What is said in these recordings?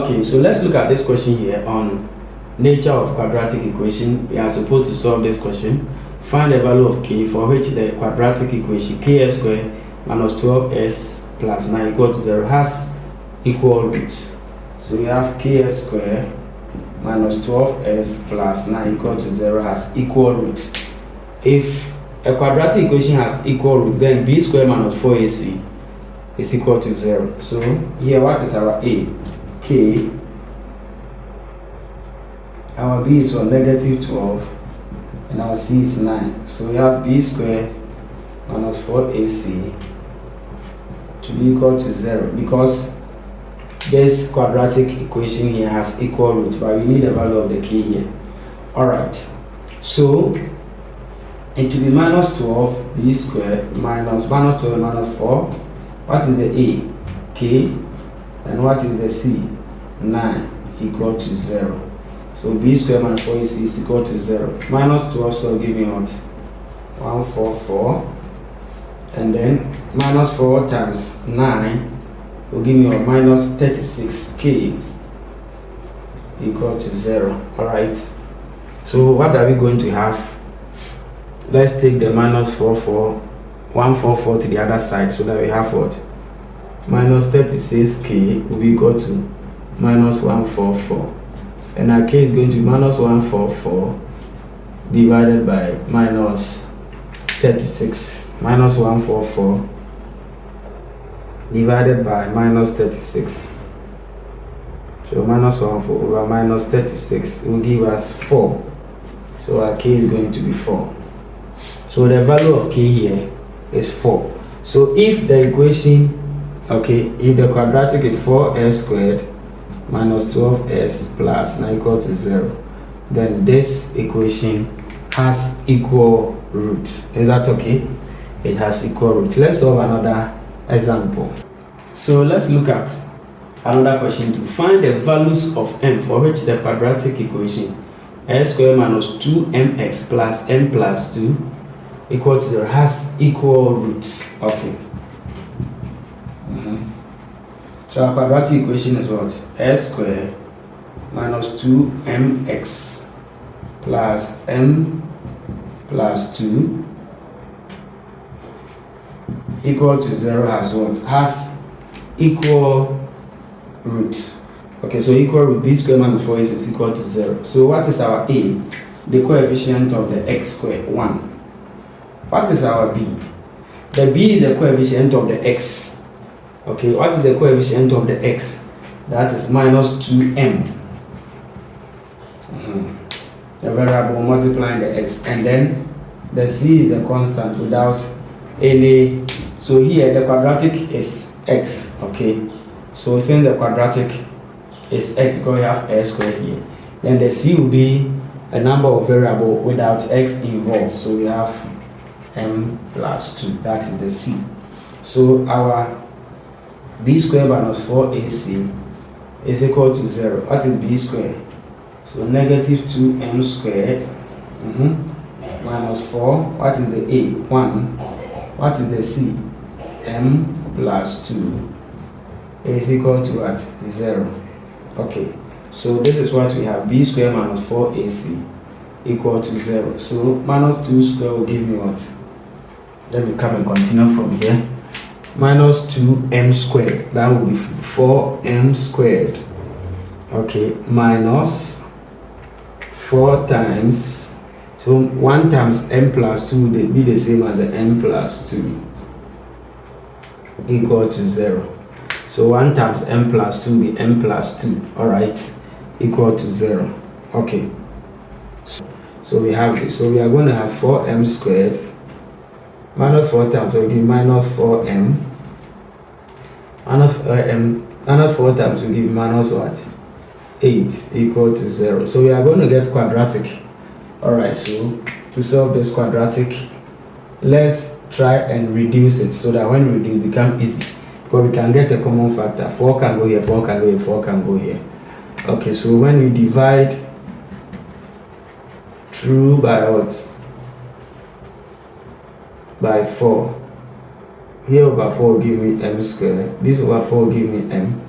Okay, so let's look at this question here on nature of quadratic equation. We are supposed to solve this question. Find the value of k for which the quadratic equation ks squared minus 12s plus 9 equal to 0 has equal roots. So we have ks squared minus 12s plus 9 equal to 0 has equal roots. If a quadratic equation has equal root, then b squared minus 4ac is equal to 0. So here, what is our a? K. Our b is negative 12 and our c is 9. So we have b squared minus 4ac to be equal to 0 because this quadratic equation here has equal roots, but we need the value of the k here. Alright, so it will be minus 12 b squared minus 12 minus 4. What is the a? K. And what is the c? 9 equal to 0. So b squared minus 4ac is equal to 0. Minus 12 square will give me what? 144. And then minus 4 times 9 will give me what? Minus 36k equal to 0. Alright. So what are we going to have? Let's take the minus 144 to the other side so that we have what? Minus 36k will be equal to minus 144. And our k is going to be minus 144 divided by minus 36. Minus 144 divided by minus 36. So minus 144 over minus 36 will give us 4. So our k is going to be 4. So the value of k here is 4. So if the equation, if the quadratic is 4s squared minus 12s plus 9 equal to 0, then this equation has equal roots. Is that okay? It has equal roots. Let's solve another example. So let's look at another question to find the values of m for which the quadratic equation s squared minus 2mx plus m plus 2 equal to 0 has equal roots. Okay. So our quadratic equation is what? S squared minus 2mx plus m plus 2 equal to 0 has what? Has equal roots. Okay, so equal root b squared minus 4 is equal to 0. So what is our a? The coefficient of the x squared, 1. What is our b? The b is the coefficient of the x. Okay, what is the coefficient of the x? That is minus 2m. The variable multiplying the x, and then the c is the constant without any. So here the quadratic is x. Okay, so since the quadratic is x because we have s squared here, then the c will be a number of variable without x involved. So we have m plus 2. That is the c. So our b squared minus 4ac is equal to 0. What is b squared? So negative 2m squared minus 4. What is the a? 1. What is the c? m plus 2 is equal to what? 0. Okay, so this is what we have. B squared minus 4ac equal to 0. So minus 2 squared will give me what? Let me come and continue from here. Minus 2m squared, that will be 4m squared. Okay, minus 4 times, so 1 times m plus 2 will be the same as the m plus 2 equal to 0. So 1 times m plus 2 will be m plus 2, alright, equal to 0. Okay, so we have this. So we are going to have 4m squared minus 4 times will give minus 4m. Minus 4 times will give minus what? 8 equal to 0. So we are going to get quadratic. Alright, so to solve this quadratic, let's try and reduce it so that when we reduce it become easy. Because we can get a common factor. 4 can go here, 4 can go here, 4 can go here. Okay, so when we divide through by what? By 4. Here over 4 will give me m squared. This over 4 will give me m.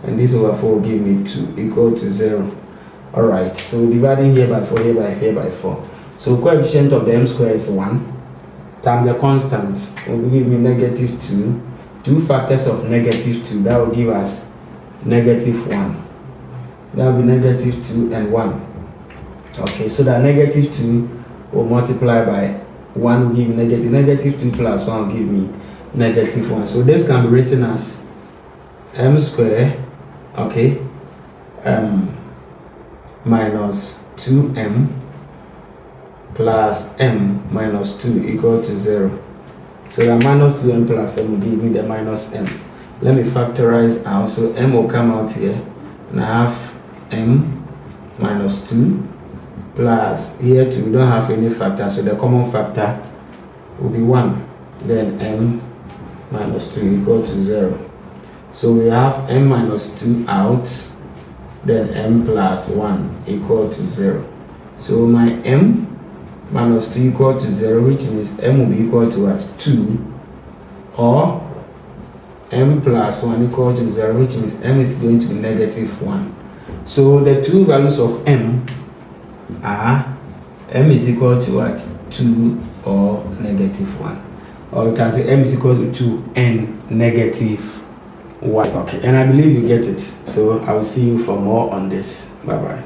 and this over 4 will give me 2 equal to 0. Alright, so dividing here by 4, here by 4. So coefficient of the m square is 1 times the constant will give me negative 2. 2 factors of negative 2, that will give us negative 1. That will be negative 2 and 1. Okay, so that negative 2 will multiply by 1 will give me negative. Negative 2 plus 1 will give me negative 1. So this can be written as m square, okay, minus 2m plus m minus 2 equal to 0. So the minus 2m plus m will give me the minus m. Let me factorize out. So m will come out here, and I have m minus 2 plus here 2. We don't have any factor, so the common factor will be 1. Then m minus 2 equal to 0. So we have m minus 2 out, then m plus 1 equal to 0. So my m minus 2 equal to 0, which means m will be equal to what? 2, or m plus 1 equal to 0, which means m is going to be negative 1. So the two values of m are m is equal to what? 2 or negative 1. Or we can say m is equal to 2 and negative 1. Okay, and I believe you get it. So I will see you for more on this. Bye bye.